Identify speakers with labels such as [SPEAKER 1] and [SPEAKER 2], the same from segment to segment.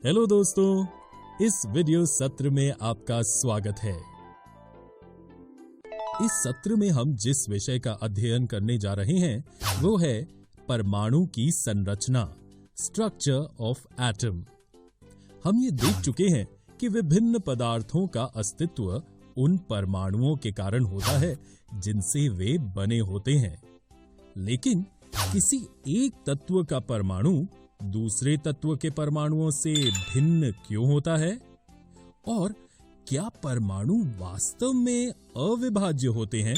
[SPEAKER 1] Hello दोस्तों, इस video सत्र में आपका स्वागत है। इस सत्र में हम जिस विषय का अध्ययन करने जा रहे हैं वो है परमाणु की संरचना, स्ट्रक्चर ऑफ एटम। हम ये देख चुके हैं कि विभिन्न पदार्थों का अस्तित्व उन परमाणुओं के कारण होता है जिनसे वे बने होते हैं। लेकिन किसी एक तत्व का परमाणु दूसरे तत्व के परमाणुओं से भिन्न क्यों होता है? और क्या परमाणु वास्तव में अविभाज्य होते हैं?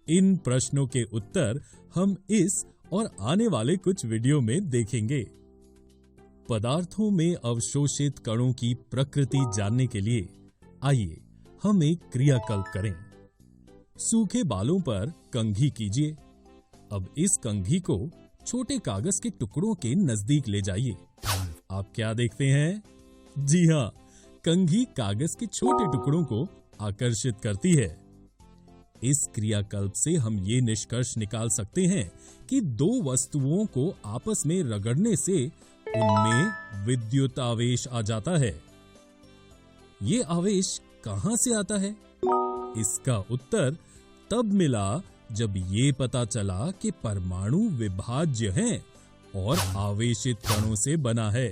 [SPEAKER 1] इन प्रश्नों के उत्तर हम इस और आने वाले कुछ वीडियो में देखेंगे। पदार्थों में अवशोषित कणों की प्रकृति जानने के लिए आइए हम एक क्रियाकल्प करें। सूखे बालों पर कंघी कीजिए। अब इस कंघी को छोटे कागज के टुकड़ों के नजदीक ले जाइए। आप क्या देखते हैं? जी हां, कंघी कागज के छोटे टुकड़ों को आकर्षित करती है। इस क्रियाकल्प से हम ये निष्कर्ष निकाल सकते हैं कि दो वस्तुओं को आपस में रगड़ने से उनमें विद्युत आवेश आ जाता है। ये आवेश कहां से आता है? इसका उत्तर तब मिला जब ये पता चला कि परमाणु विभाज्य हैं और आवेशित कणों से बना है।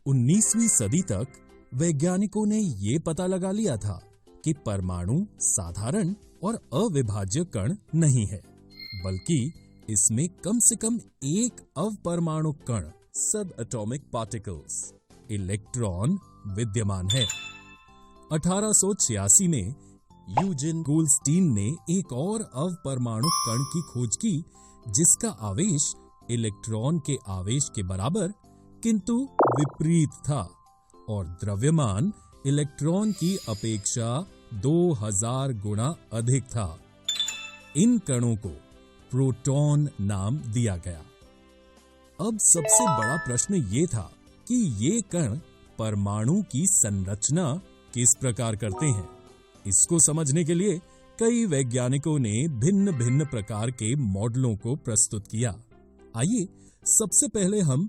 [SPEAKER 1] 19वीं सदी तक वैज्ञानिकों ने ये पता लगा लिया था कि परमाणु साधारण और अविभाज्य कण नहीं है, बल्कि इसमें कम से कम एक अवपरमाणु कण, सब एटॉमिक पार्टिकल्स, इलेक्ट्रॉन विद्यमान है। 1886 में यूजिन गोल्डस्टीन ने एक और अवपरमाणु कण की खोज की जिसका आवेश इलेक्ट्रॉन के आवेश के बराबर किंतु विपरीत था और द्रव्यमान इलेक्ट्रॉन की अपेक्षा 2000 गुना अधिक था। इन कणों को प्रोटॉन नाम दिया गया। अब सबसे बड़ा प्रश्न ये था कि ये कण परमाणु की संरचना किस प्रकार करते हैं। इसको समझने के लिए कई वैज्ञानिकों ने भिन्न भिन्न प्रकार के मॉडलों को प्रस्तुत किया। आइए सबसे पहले हम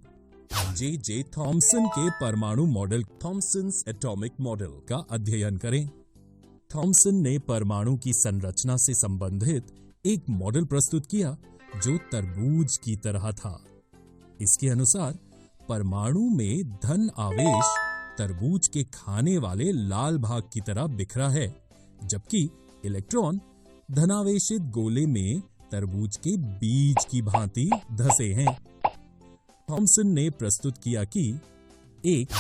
[SPEAKER 1] जे थॉमसन के परमाणु मॉडल, थॉमसन्स एटॉमिक मॉडल का अध्ययन करें। थॉमसन ने परमाणु की संरचना से संबंधित एक मॉडल प्रस्तुत किया जो तरबूज की तरह था। इसके अनुसार परमाणु में धन आवेश तरबूज के खाने वाले लाल भाग की तरह बिखरा है, जबकि इलेक्ट्रॉन धनावेशित गोले में तरबूज के बीज की भांति धसे हैं। थॉमसन ने प्रस्तुत किया कि एक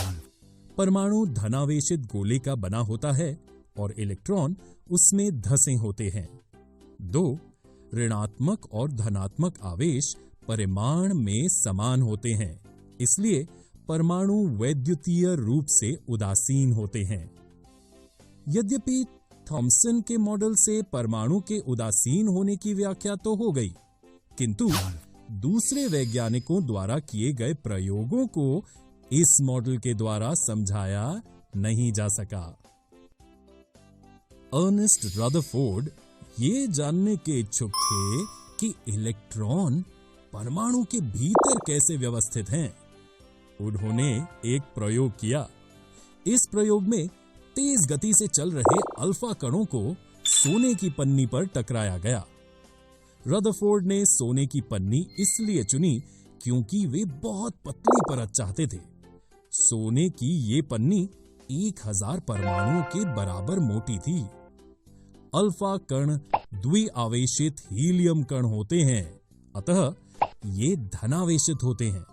[SPEAKER 1] परमाणु धनावेशित गोले का बना होता है और इलेक्ट्रॉन उसमें धसे होते हैं। 2 ऋणात्मक और धनात्मक आवेश परिमाण में समान होते हैं, इसलिए परमाणु वैद्युतीय रूप से उदासीन होते हैं। यद्यपि थॉमसन के मॉडल से परमाणु के उदासीन होने की व्याख्या तो हो गई, किंतु दूसरे वैज्ञानिकों द्वारा किए गए प्रयोगों को इस मॉडल के द्वारा समझाया नहीं जा सका। अर्नेस्ट रदरफोर्ड ये जानने के इच्छुक थे कि इलेक्ट्रॉन परमाणु के भीतर कैसे व्यवस्थित हैं। उन्होंने एक प्रयोग किया। इस प्रयोग में तेज गति से चल रहे अल्फा कणों को सोने की पन्नी पर टकराया गया। रदरफोर्ड ने सोने की पन्नी इसलिए चुनी क्योंकि वे बहुत पतली परत चाहते थे। सोने की ये पन्नी 1000 परमाणुओं के बराबर मोटी थी। अल्फा कण द्विआवेशित हीलियम कण होते हैं, अतः ये धनावेशित होते हैं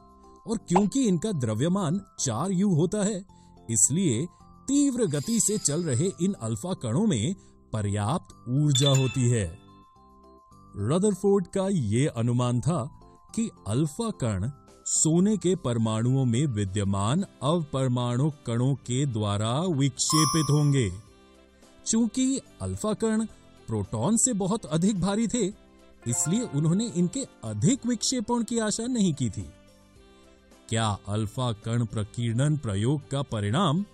[SPEAKER 1] और क्योंकि इनका द्रव्यमान 4U होता है, इसलिए तीव्र गति से चल रहे इन अल्फा कणों में पर्याप्त ऊर्जा होती है। रदरफोर्ड का यह अनुमान था कि अल्फा कण सोने के परमाणुओं में विद्यमान अवपरमाणु कणों के द्वारा विक्षेपित होंगे। चूंकि अल्फा कण प्रोटॉन से बहुत अधिक भारी थे, इसलिए उन्होंने इनके अधिक विक्षेपण की आशा नहीं की थी। क्या अल्फा कण प्रकीर्णन प्रयोग का परिणाम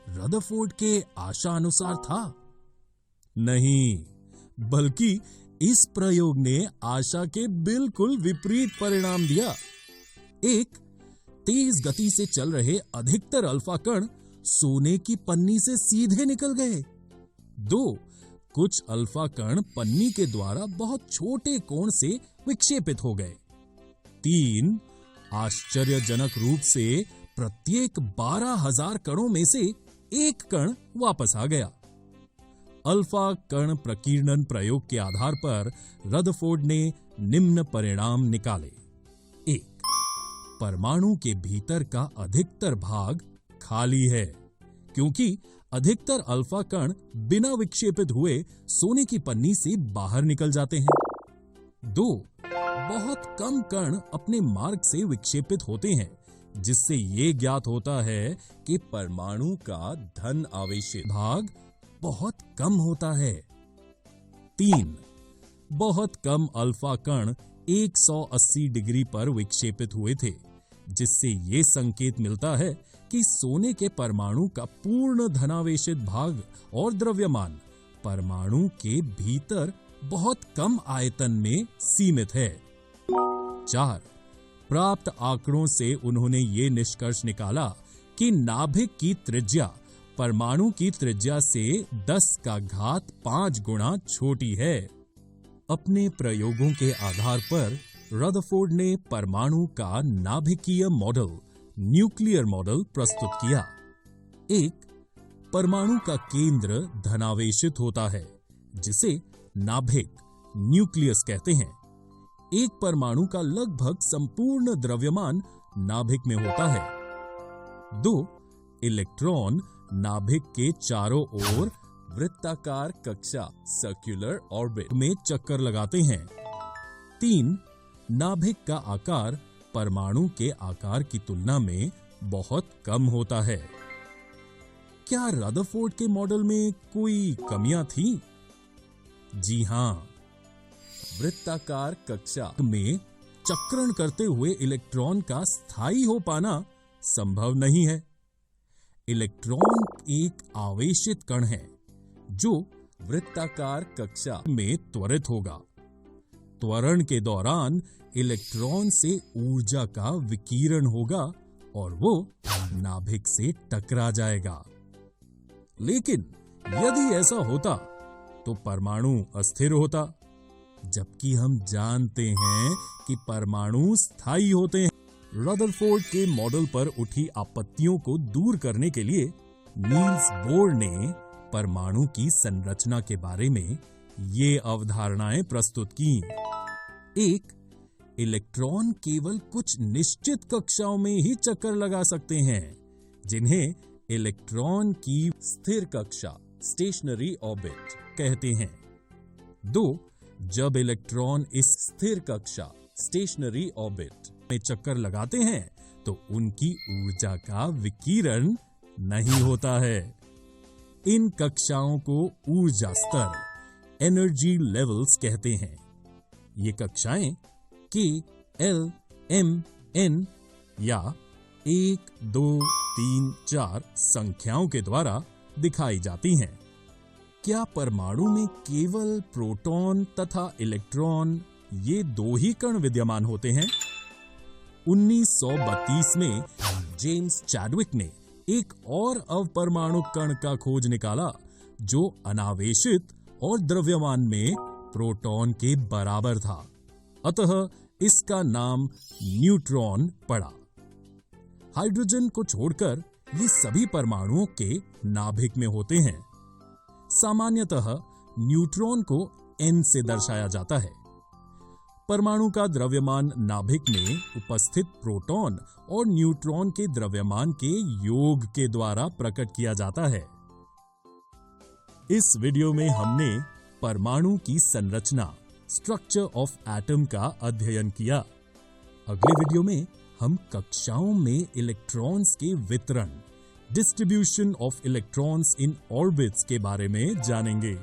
[SPEAKER 1] रदरफोर्ड के आशा अनुसार था? नहीं, बल्कि इस प्रयोग ने आशा के बिल्कुल विपरीत परिणाम दिया। एक तेज गति से चल रहे अधिकतर अल्फा कण सोने की पन्नी से सीधे निकल गए। 2. कुछ अल्फा कण पन्नी के द्वारा बहुत छोटे कोण से विक्षेपित हो गए। 3. आश्चर्यजनक रूप से प्रत्येक 12,000 कणों में से एक कण वापस आ गया। अल्फा कण प्रकीर्णन प्रयोग के आधार पर रदरफोर्ड ने निम्न परिणाम निकाले। 1. परमाणु के भीतर का अधिकतर भाग खाली है, क्योंकि अधिकतर अल्फा कण बिना विक्षेपित हुए सोने की पन्नी से बाहर निकल जाते हैं। 2. बहुत कम कण अपने मार्ग से विक्षेपित होते हैं, जिससे ये ज्ञात होता है कि परमाणु का धन आवेशित भाग बहुत कम होता है। 3. बहुत कम अल्फा कण 180 डिग्री पर विक्षेपित हुए थे, जिससे ये संकेत मिलता है कि सोने के परमाणु का पूर्ण धनावेशित भाग और द्रव्यमान परमाणु के भीतर बहुत कम आयतन में सीमित है। 4. प्राप्त आंकड़ों से उन्होंने ये निष्कर्ष निकाला कि नाभिक की त्रिज्या परमाणु की त्रिज्या से 10⁵ गुना छोटी है। अपने प्रयोगों के आधार पर रदरफोर्ड ने परमाणु का नाभिकीय मॉडल, न्यूक्लियर मॉडल प्रस्तुत किया। 1. परमाणु का केंद्र धनावेशित होता है, जिसे नाभिक, न्यूक्लियस कहते हैं। एक परमाणु का लगभग संपूर्ण द्रव्यमान नाभिक में होता है। 2. इलेक्ट्रॉन नाभिक के चारों ओर वृत्ताकार कक्षा, सर्कुलर ऑर्बिट में चक्कर लगाते हैं। 3. नाभिक का आकार परमाणु के आकार की तुलना में बहुत कम होता है। क्या रदरफोर्ड के मॉडल में कोई कमियां थीं? जी हां। वृत्ताकार कक्षा में चक्रण करते हुए इलेक्ट्रॉन का स्थायी हो पाना संभव नहीं है। इलेक्ट्रॉन एक आवेशित कण है जो वृत्ताकार कक्षा में त्वरित होगा। त्वरण के दौरान इलेक्ट्रॉन से ऊर्जा का विकिरण होगा और वो नाभिक से टकरा जाएगा। लेकिन यदि ऐसा होता तो परमाणु अस्थिर होता, जबकि हम जानते हैं कि परमाणु स्थायी होते हैं। रदरफोर्ड के मॉडल पर उठी आपत्तियों को दूर करने के लिए नील्स बोर ने परमाणु की संरचना के बारे में ये अवधारणाएं प्रस्तुत की। 1. इलेक्ट्रॉन केवल कुछ निश्चित कक्षाओं में ही चक्कर लगा सकते हैं, जिन्हें इलेक्ट्रॉन की स्थिर कक्षा, स्टेशनरी ऑर्बिट कहते हैं। 2. जब इलेक्ट्रॉन इस स्थिर कक्षा, स्टेशनरी ऑर्बिट में चक्कर लगाते हैं तो उनकी ऊर्जा का विकिरण नहीं होता है। इन कक्षाओं को ऊर्जा स्तर, एनर्जी लेवल्स कहते हैं। ये कक्षाएं K, L, M, N या 1, 2, 3, 4 संख्याओं के द्वारा दिखाई जाती हैं। क्या परमाणु में केवल प्रोटॉन तथा इलेक्ट्रॉन, ये दो ही कण विद्यमान होते हैं? 1932 में जेम्स चैडविक ने एक और अवपरमाणु कण का खोज निकाला जो अनावेशित और द्रव्यमान में प्रोटॉन के बराबर था। अतः इसका नाम न्यूट्रॉन पड़ा। हाइड्रोजन को छोड़कर ये सभी परमाणुओं के नाभिक में होते हैं। सामान्यतः न्यूट्रॉन को N से दर्शाया जाता है। परमाणु का द्रव्यमान नाभिक में उपस्थित प्रोटॉन और न्यूट्रॉन के द्रव्यमान के योग के द्वारा प्रकट किया जाता है। इस वीडियो में हमने परमाणु की संरचना, स्ट्रक्चर ऑफ एटम का अध्ययन किया। अगले वीडियो में हम कक्षाओं में इलेक्ट्रॉन्स के वितरण, distribution of electrons in orbits के बारे में जानेंगे।